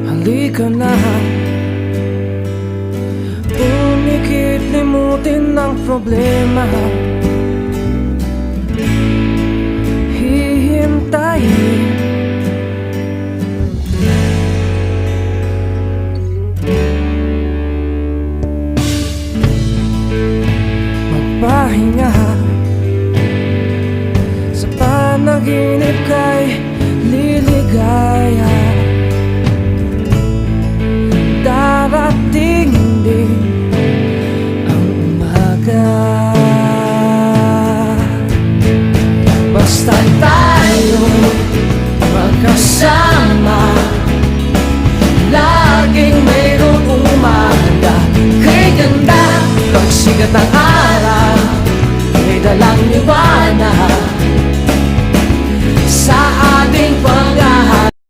Halika na, umikit, limutin ang problema. Hihintayin magpahinga, sa panaginip kay liligaya. Darating din ang umaga, basta tayo magkasama. Laging mayroong umaga, kay ganda, pagsikat ng araw, may dalang liwanag.